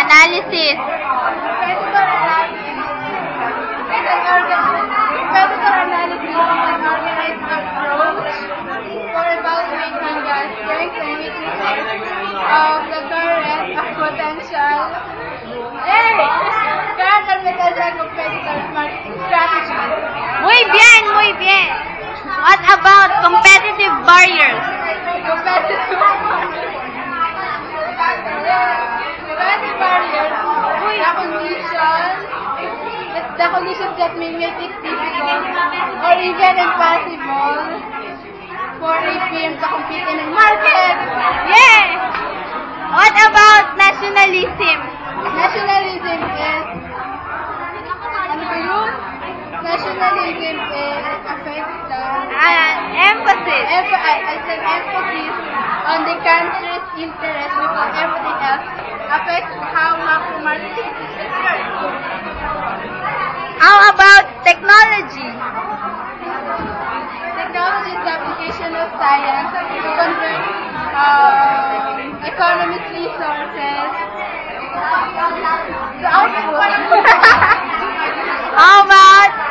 analysis. Competitor analysis is an organized approach for evaluating the strengths and weaknesses of the current and potential competitors' marketing strategy. Muy bien, muy bien. What about competitive barriers? Competitive barriers, the conditions that may make it difficult or even impossible for a firm to compete in a market. Yeah. What about nationalism? Nationalism is affects the Emphasis. it's an emphasis on the country's interest because everything else affects how macro marketing is concerned. How about technology? Technology is the application of science to convert economic resources to output. How about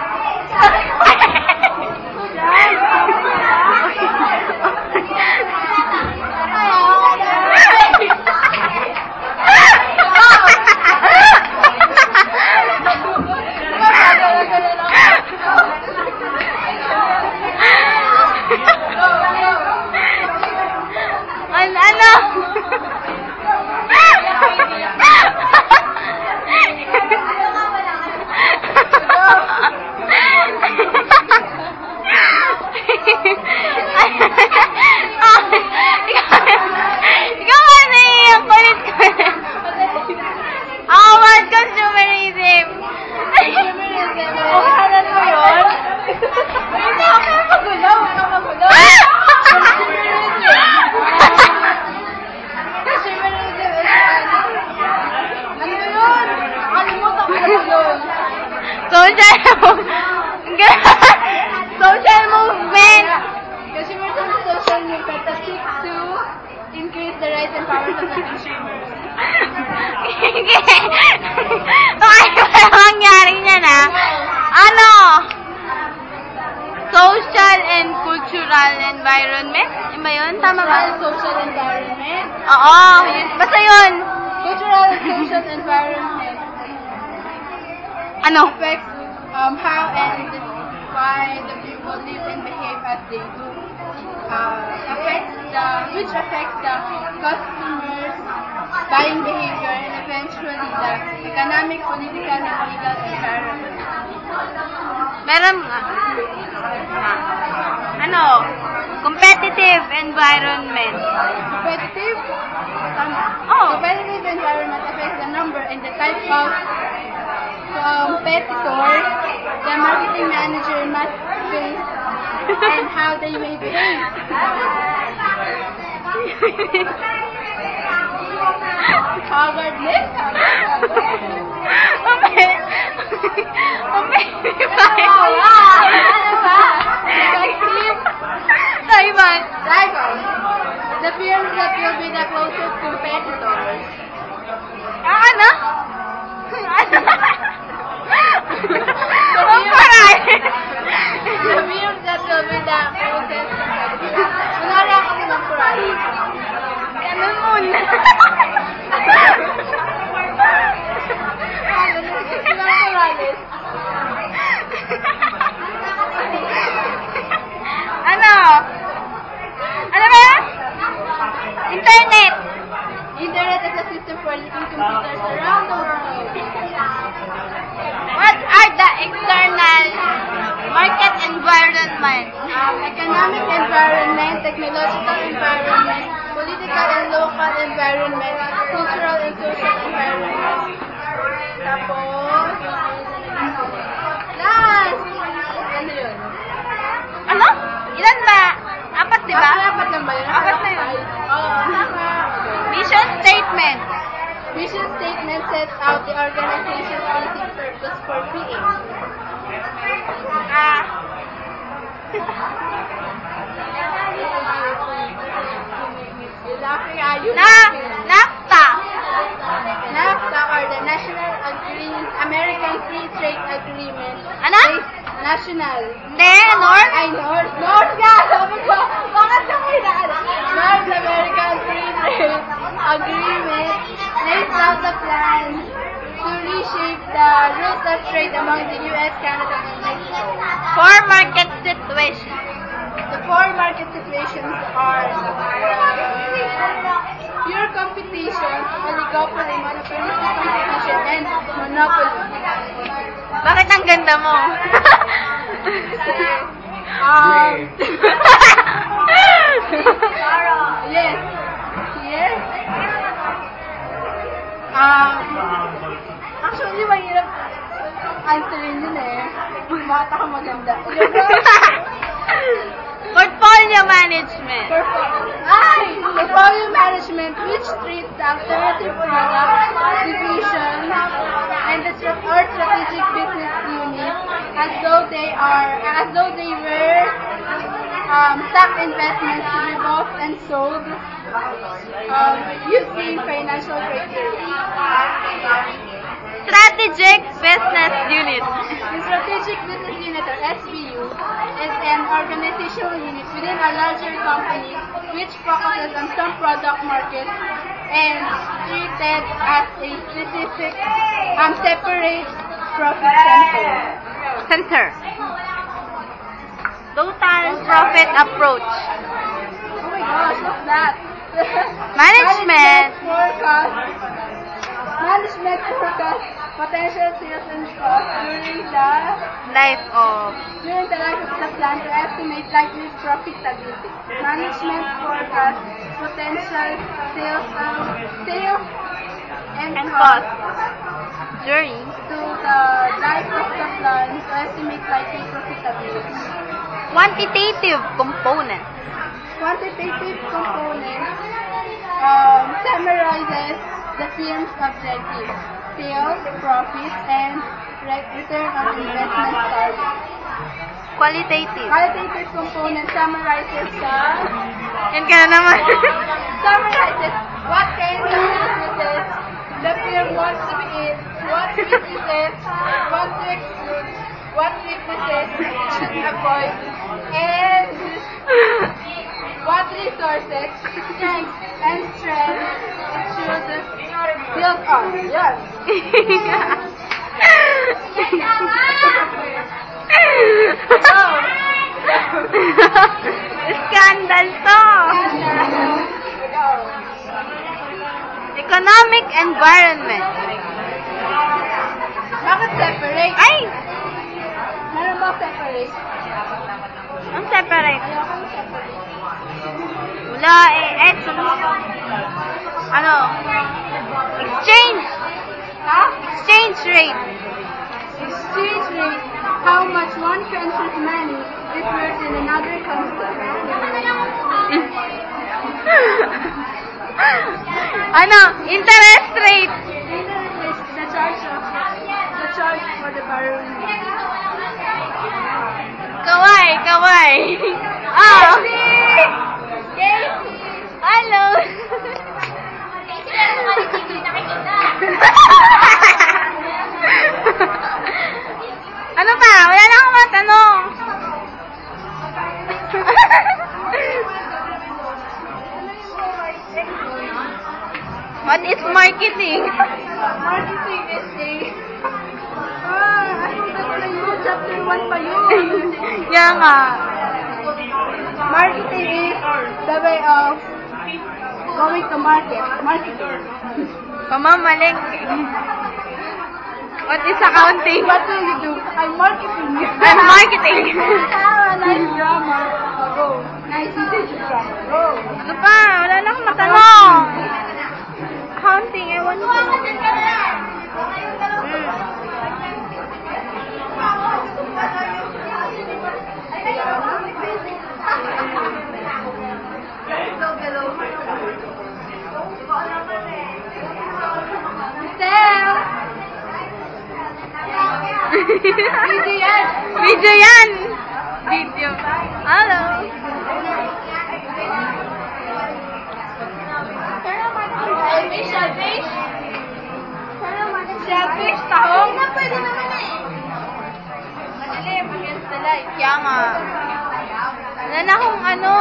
social movement. Consumers and social movement that seeks to increase the rights and powers of the consumers. Ano ba mangyari niya na? Ano? Social and cultural environment? Yun ba yun? Tama ba? Social environment. Oo. Basta yun. Cultural and social environment Ano? affects how and why the people live and behave as they do. Which affects the customers' buying behavior and eventually the economic, political, and legal environment. Meron ano? Competitive environment. Competitive? Oh. Competitive environment affects the number and the type of competitors the marketing manager must face and how they may behave. Cowardness? Rivals. The firms that will be the closest competitors. Ano? The firms that will be the closest competitors. Wala ako ng price. Ganun muna. Ano? Ano ba? Internet. Internet is a system for linking computers around the world. What are the external market environment? Economic environment, technological environment, political and local environment, cultural and social environment. Tapos, last! Ano yun? Ano? Ilan ba? Apat, di ba? Apat lang ba yun? Apat na yun. Oo. Mission statement. Mission statement sets out the organization's basic purpose for PA. NAFTA. NAFTA American Free Trade Agreement. Ano? National. Hindi, North? Ay, North. North nga! Sabi ko, bakit ako inaala? North American Free Trade Agreement lays out the plan to reshape the rules of trade among the U.S., Canada, and Mexico. For market situation. The four market situations are pure competition, oligopoly, monopolistic competition, and monopoly. Bakit ang ganda mo? Yes. Yes. Actually, mahirap answerin yun eh. Bakit ako maganda? Portfolio management. Portfolio management, which treats the alternative product division and the strategic business unit as though they were stock investments to be bought and sold using financial criteria. Strategic business unit. The strategic business unit, or SBU, is an organizational unit within a larger company which focuses on some product market and treated as a specific, separate profit center. Total profit approach. Oh my gosh, what's that? Management. Management forecast potential sales and costs during the life of the plan to estimate likely profitability. Management forecast potential sales and costs during to the life of the plan to estimate likely profitability. Quantitative component. Quantitative component summarizes the firm's objectives, sales, profit, and return on investment targets. Qualitative. Qualitative component summarizes Yan ka na naman. summarizes what kind of businesses the firm wants to be in, what businesses want to exclude, what businesses should avoid, and what resources, strengths, and strengths it should build on. Yes. Scandal to. Economic environment. Bakit separate? Ay! Meron ba separate? Ang separate. Ayoko separate. Wala eh. Eto. Ano? Exchange. Ha? Exchange rate. Exchange rate. How much one country's money is worth in another country. Ano? Interest rate. Interest rate, the charge for the borrowing. Kaway, kaway. Ah. Hello. Ano pa? Wala na akong matanong. What is marketing? Marketing is ano ba yun? Chapter 1 pa yun. Yan nga. Marketing is the way of going to market. Marketing. Pamamaling. What is accounting? What will you do? I'm marketing. I'm marketing. Nice grammar. Go. Nice usage of grammar. Go. Ano pa? Wala na akong matanong. Accounting, ewan ko. Video yan! Video yan! Video. Hello! Shellfish? Shellfish, tahong. Na pwede naman eh. Madilim against the light. Kaya nga. Wala na akong ano.